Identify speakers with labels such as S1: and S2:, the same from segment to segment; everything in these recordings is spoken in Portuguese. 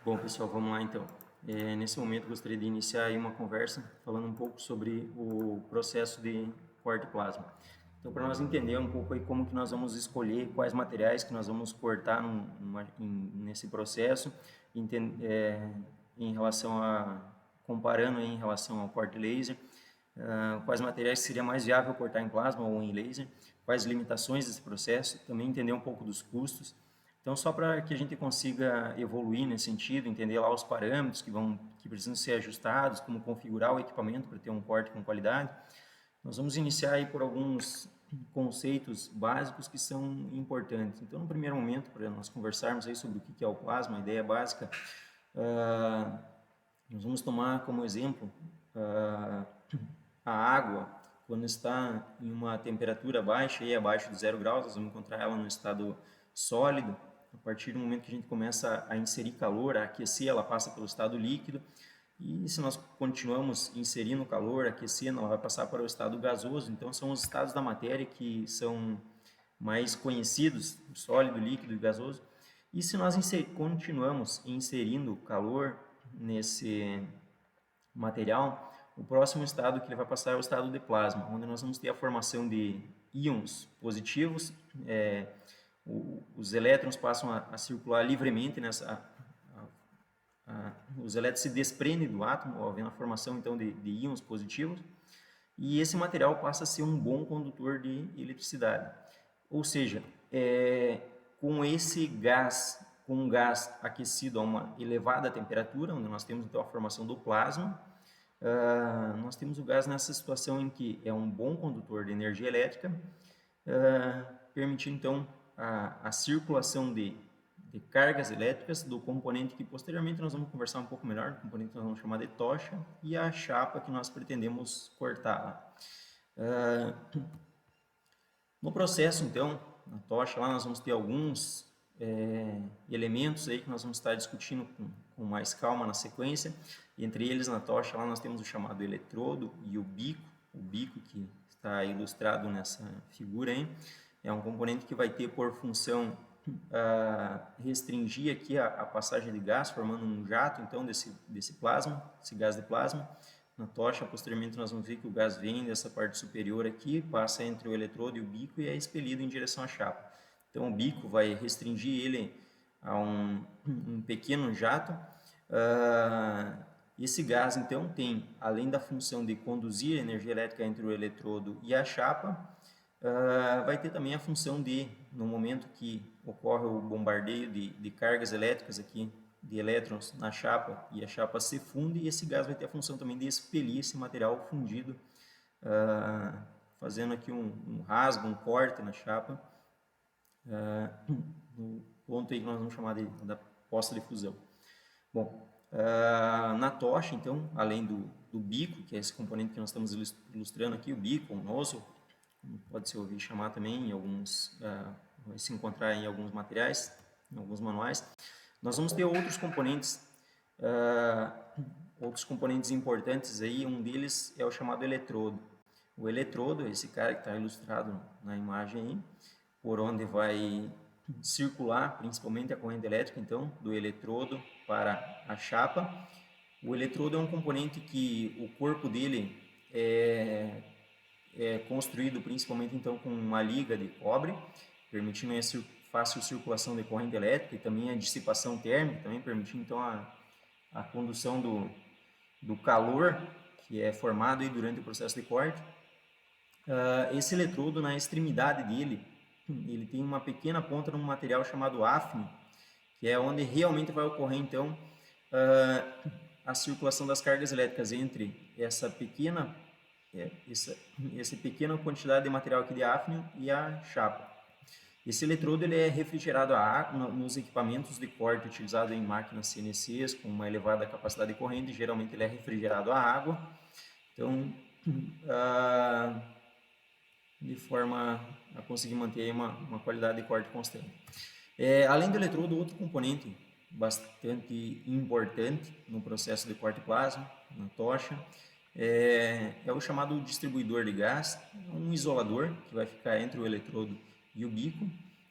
S1: Bom, pessoal, vamos lá então. Nesse momento, gostaria de iniciar aí uma conversa falando um pouco sobre o processo de corte plasma. Então, para nós entender um pouco aí como que nós vamos escolher quais materiais que nós vamos cortar nesse processo, em relação comparando aí em relação ao corte laser, quais materiais seria mais viável cortar em plasma ou em laser, quais limitações desse processo, também entender um pouco dos custos. Então, só para que a gente consiga evoluir nesse sentido, entender lá os parâmetros que precisam ser ajustados, como configurar o equipamento para ter um corte com qualidade, nós vamos iniciar aí por alguns conceitos básicos que são importantes. Então, no primeiro momento, para nós conversarmos aí sobre o que é o plasma, a ideia básica, nós vamos tomar como exemplo a água, quando está em uma temperatura baixa, aí abaixo de 0 graus, nós vamos encontrar ela no estado sólido. A partir do momento que a gente começa a inserir calor, a aquecer, ela passa pelo estado líquido. E se nós continuamos inserindo calor, aquecendo, ela vai passar para o estado gasoso. Então, são os estados da matéria que são mais conhecidos, sólido, líquido e gasoso. E se nós continuamos inserindo calor nesse material, o próximo estado que ele vai passar é o estado de plasma, onde nós vamos ter a formação de íons positivos, os elétrons passam a circular livremente os elétrons se desprendem do átomo, havendo a formação então de íons positivos, e esse material passa a ser um bom condutor de eletricidade. Ou seja, com esse gás, com um gás aquecido a uma elevada temperatura, onde nós temos então a formação do plasma, nós temos o gás nessa situação em que é um bom condutor de energia elétrica, permitindo então a circulação de cargas elétricas do componente que posteriormente nós vamos conversar um pouco melhor, do componente que nós vamos chamar de tocha, e a chapa que nós pretendemos cortar. No processo, então, na tocha, lá nós vamos ter alguns elementos aí que nós vamos estar discutindo com mais calma na sequência. Entre eles, na tocha, lá nós temos o chamado eletrodo e o bico que está ilustrado nessa figura aí. É um componente que vai ter por função restringir aqui a passagem de gás, formando um jato, então, desse plasma, esse gás de plasma. Na tocha, posteriormente, nós vamos ver que o gás vem dessa parte superior aqui, passa entre o eletrodo e o bico e é expelido em direção à chapa. Então, o bico vai restringir ele a um pequeno jato. Esse gás, então, tem, além da função de conduzir a energia elétrica entre o eletrodo e a chapa, vai ter também a função de, no momento que ocorre o bombardeio de cargas elétricas aqui, de elétrons na chapa, e a chapa se funde, e esse gás vai ter a função também de expelir esse material fundido, fazendo aqui um rasgo, um corte na chapa, no ponto aí que nós vamos chamar da poça de fusão. Bom, na tocha, então, além do bico, que é esse componente que nós estamos ilustrando aqui, o bico, o nozzle, pode se ouvir chamar também, vai se encontrar em alguns materiais, em alguns manuais. Nós vamos ter outros componentes importantes aí, um deles é o chamado eletrodo. O eletrodo, esse cara que está ilustrado na imagem aí, por onde vai circular principalmente a corrente elétrica, então, do eletrodo para a chapa. O eletrodo é um componente que o corpo dele é construído principalmente então com uma liga de cobre, permitindo a fácil circulação de corrente elétrica e também a dissipação térmica, também permitindo então a condução do calor que é formado aí durante o processo de corte. Esse eletrodo, na extremidade dele, ele tem uma pequena ponta num material chamado hafnio, que é onde realmente vai ocorrer então a circulação das cargas elétricas entre essa pequena quantidade de material aqui de hafnio e a chapa. Esse eletrodo ele é refrigerado a água nos equipamentos de corte utilizados em máquinas CNCs com uma elevada capacidade de corrente, geralmente ele é refrigerado a água, então de forma a conseguir manter uma qualidade de corte constante. Além do eletrodo, outro componente bastante importante no processo de corte plasma, na tocha, é o chamado distribuidor de gás, um isolador que vai ficar entre o eletrodo e o bico.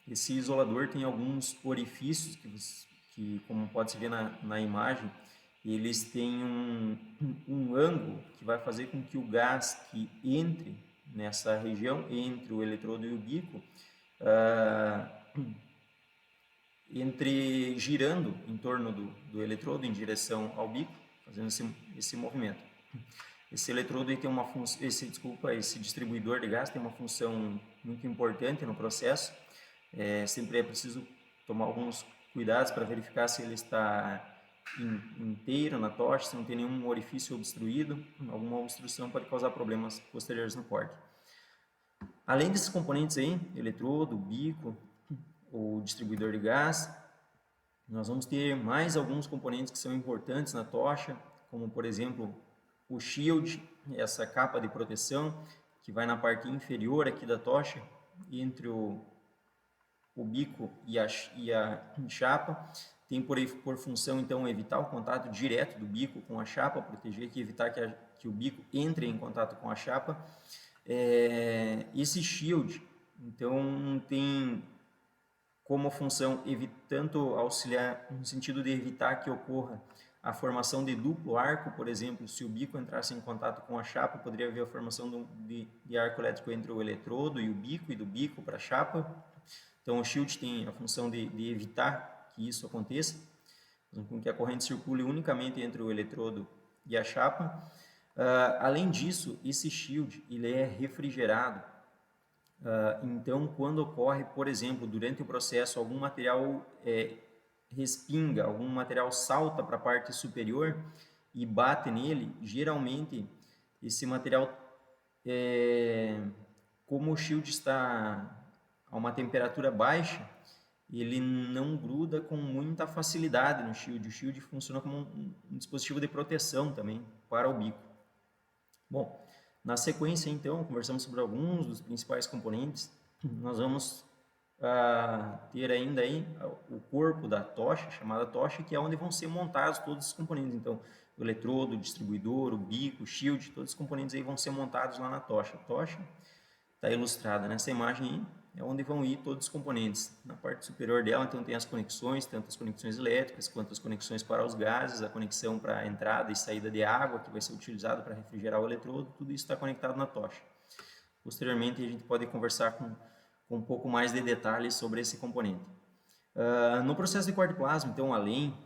S1: Esse isolador tem alguns orifícios que, como pode se ver na imagem, eles têm um ângulo que vai fazer com que o gás que entre nessa região, entre o eletrodo e o bico, entre girando em torno do eletrodo em direção ao bico, fazendo esse movimento. Esse eletrodo tem uma função, esse distribuidor de gás tem uma função muito importante no processo. Sempre é preciso tomar alguns cuidados para verificar se ele está inteiro na tocha, se não tem nenhum orifício obstruído. Alguma obstrução pode causar problemas posteriores no corte. Além desses componentes aí, eletrodo, bico, o distribuidor de gás, nós vamos ter mais alguns componentes que são importantes na tocha, como por exemplo o shield, essa capa de proteção que vai na parte inferior aqui da tocha, entre o bico e a chapa. Tem por função então evitar o contato direto do bico com a chapa, proteger e evitar que o bico entre em contato com a chapa. Esse shield então tem como função tanto auxiliar no sentido de evitar que ocorra a formação de duplo arco, por exemplo, se o bico entrasse em contato com a chapa, poderia haver a formação de arco elétrico entre o eletrodo e o bico, e do bico para a chapa. Então, o shield tem a função de evitar que isso aconteça, com que a corrente circule unicamente entre o eletrodo e a chapa. Além disso, esse shield ele é refrigerado. Então, quando ocorre, por exemplo, durante o processo, algum material respinga, algum material salta para a parte superior e bate nele, geralmente esse material, como o shield está a uma temperatura baixa, ele não gruda com muita facilidade no shield. O shield funciona como um dispositivo de proteção também para o bico. Bom, na sequência, então, conversamos sobre alguns dos principais componentes. Nós vamos ter ainda aí o corpo da tocha, chamada tocha, que é onde vão ser montados todos os componentes. Então, o eletrodo, o distribuidor, o bico, o shield, todos os componentes aí vão ser montados lá na tocha. A tocha está ilustrada nessa imagem aí, é onde vão ir todos os componentes. Na parte superior dela, então, tem as conexões, tanto as conexões elétricas quanto as conexões para os gases, a conexão para a entrada e saída de água, que vai ser utilizado para refrigerar o eletrodo, tudo isso está conectado na tocha. Posteriormente, a gente pode conversar com um pouco mais de detalhes sobre esse componente. No processo de corte plasma, então, além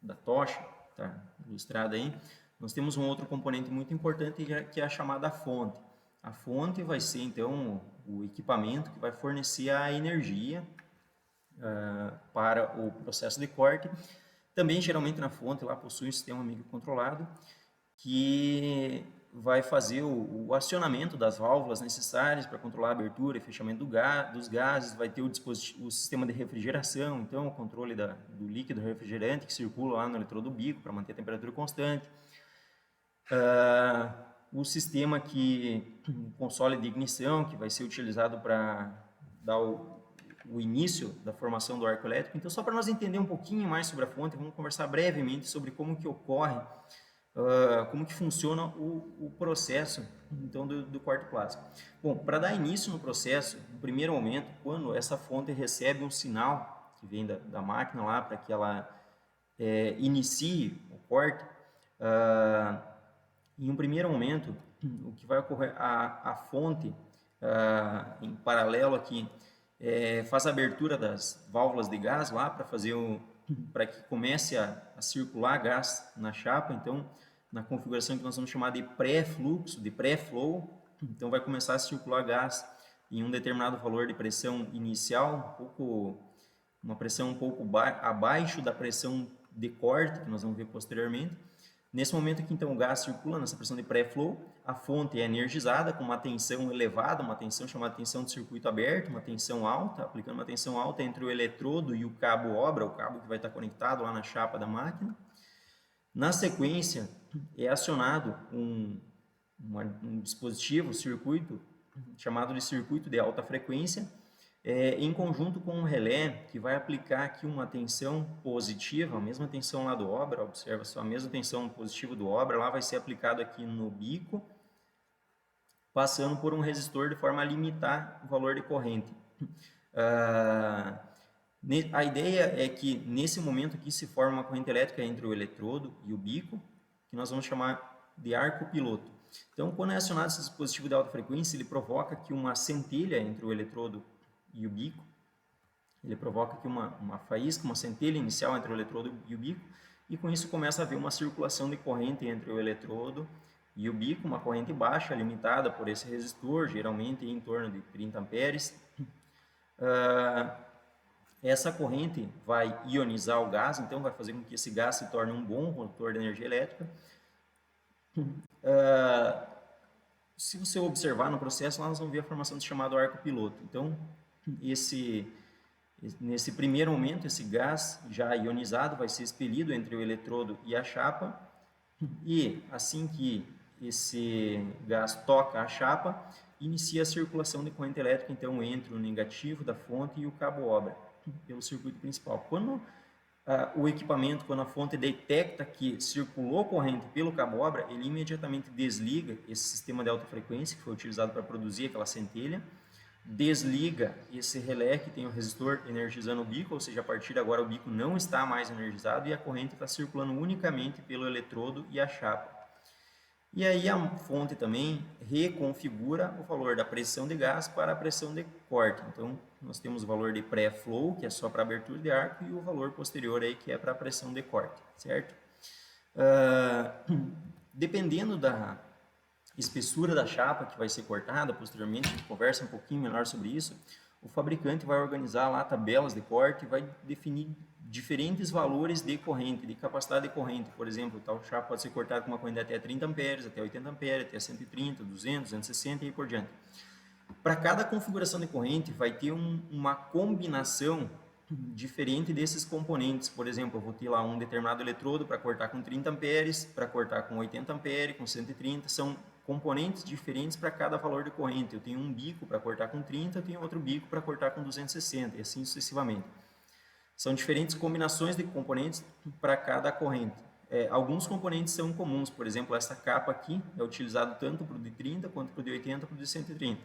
S1: da tocha, tá ilustrada aí, nós temos um outro componente muito importante que é a chamada fonte. A fonte vai ser, então, o equipamento que vai fornecer a energia para o processo de corte. Também, geralmente, na fonte, lá possui um sistema microcontrolado que vai fazer o acionamento das válvulas necessárias para controlar a abertura e fechamento dos gases, vai ter o sistema de refrigeração, então, o controle do líquido refrigerante que circula lá no eletrodo bico para manter a temperatura constante. O sistema o console de ignição, que vai ser utilizado para dar o início da formação do arco elétrico. Então, só para nós entender um pouquinho mais sobre a fonte, vamos conversar brevemente sobre como que ocorre, como que funciona o processo então, do corte plasma. Bom, para dar início no processo, no primeiro momento, quando essa fonte recebe um sinal que vem da máquina lá para que ela inicie o corte, em um primeiro momento, o que vai ocorrer, a fonte, em paralelo aqui, faz a abertura das válvulas de gás lá para que comece a circular gás na chapa. Então, na configuração que nós vamos chamar de pré-fluxo, de pré-flow, então vai começar a circular gás em um determinado valor de pressão inicial, uma pressão um pouco abaixo da pressão de corte, que nós vamos ver posteriormente. Nesse momento aqui, então, o gás circula nessa pressão de pré-flow, a fonte é energizada com uma tensão elevada, uma tensão chamada tensão de circuito aberto, uma tensão alta, aplicando uma tensão alta entre o eletrodo e o cabo obra, o cabo que vai estar conectado lá na chapa da máquina. Na sequência, é acionado um dispositivo, circuito, chamado de circuito de alta frequência, em conjunto com um relé que vai aplicar aqui uma tensão positiva, a mesma tensão lá do obra, observa só, a mesma tensão positiva do obra, lá vai ser aplicado aqui no bico, passando por um resistor de forma a limitar o valor de corrente. A ideia é que nesse momento aqui se forma uma corrente elétrica entre o eletrodo e o bico, que nós vamos chamar de arco piloto. Então, quando é acionado esse dispositivo de alta frequência, ele provoca aqui uma centelha entre o eletrodo e o bico. Ele provoca aqui uma faísca, uma centelha inicial entre o eletrodo e o bico, e com isso começa a haver uma circulação de corrente entre o eletrodo e o bico, uma corrente baixa, limitada por esse resistor, geralmente em torno de 30 amperes. Essa corrente vai ionizar o gás, então vai fazer com que esse gás se torne um bom condutor de energia elétrica. Se você observar no processo, lá nós vamos ver a formação do chamado arco piloto. Então, nesse primeiro momento, esse gás já ionizado vai ser expelido entre o eletrodo e a chapa, e assim que esse gás toca a chapa, inicia a circulação de corrente elétrica, então, entre o negativo da fonte e o cabo-obra, pelo circuito principal. Quando o equipamento, quando a fonte detecta que circulou corrente pelo cabo-obra, ele imediatamente desliga esse sistema de alta frequência que foi utilizado para produzir aquela centelha, desliga esse relé que tem o resistor energizando o bico, ou seja, a partir de agora o bico não está mais energizado e a corrente está circulando unicamente pelo eletrodo e a chapa. E aí a fonte também reconfigura o valor da pressão de gás para a pressão de corte. Então, nós temos o valor de pré-flow, que é só para abertura de arco, e o valor posterior aí, que é para a pressão de corte, certo? Dependendo da espessura da chapa que vai ser cortada, posteriormente a gente conversa um pouquinho melhor sobre isso, o fabricante vai organizar lá tabelas de corte e vai definir diferentes valores de corrente, de capacidade de corrente. Por exemplo, tal chapa pode ser cortada com uma corrente até 30 amperes, até 80 amperes, até 130, 200, 260 e aí por diante. Para cada configuração de corrente vai ter uma combinação diferente desses componentes. Por exemplo, eu vou ter lá um determinado eletrodo para cortar com 30 amperes, para cortar com 80 amperes, com 130, são componentes diferentes para cada valor de corrente. Eu tenho um bico para cortar com 30, eu tenho outro bico para cortar com 260 e assim sucessivamente. São diferentes combinações de componentes para cada corrente. Alguns componentes são comuns, por exemplo, essa capa aqui é utilizado tanto para o de 30 quanto para o de 80 para o de 130.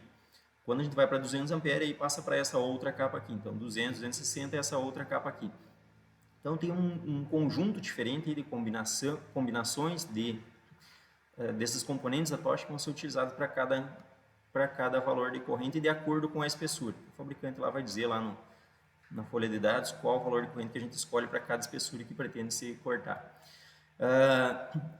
S1: Quando a gente vai para 200 amperes, aí passa para essa outra capa aqui. Então, 200, 260 é essa outra capa aqui. Então, tem um conjunto diferente de combinações desses componentes da tocha que vão ser utilizados para cada valor de corrente de acordo com a espessura. O fabricante lá vai dizer lá na folha de dados qual o valor de corrente que a gente escolhe para cada espessura que pretende se cortar.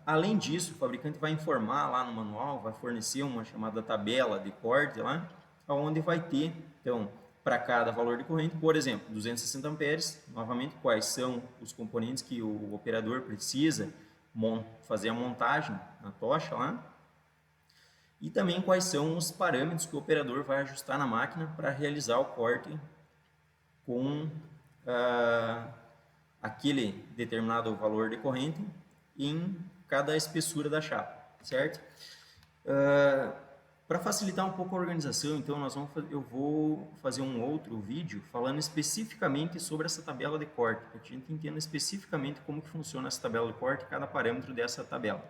S1: Além disso, o fabricante vai informar lá no manual, vai fornecer uma chamada tabela de corte lá, onde vai ter, então, para cada valor de corrente, por exemplo, 260 amperes, novamente, quais são os componentes que o operador precisa fazer a montagem na tocha lá, e também quais são os parâmetros que o operador vai ajustar na máquina para realizar o corte com aquele determinado valor de corrente em cada espessura da chapa, certo? Para facilitar um pouco a organização, então eu vou fazer um outro vídeo falando especificamente sobre essa tabela de corte, para que a gente entenda especificamente como que funciona essa tabela de corte e cada parâmetro dessa tabela,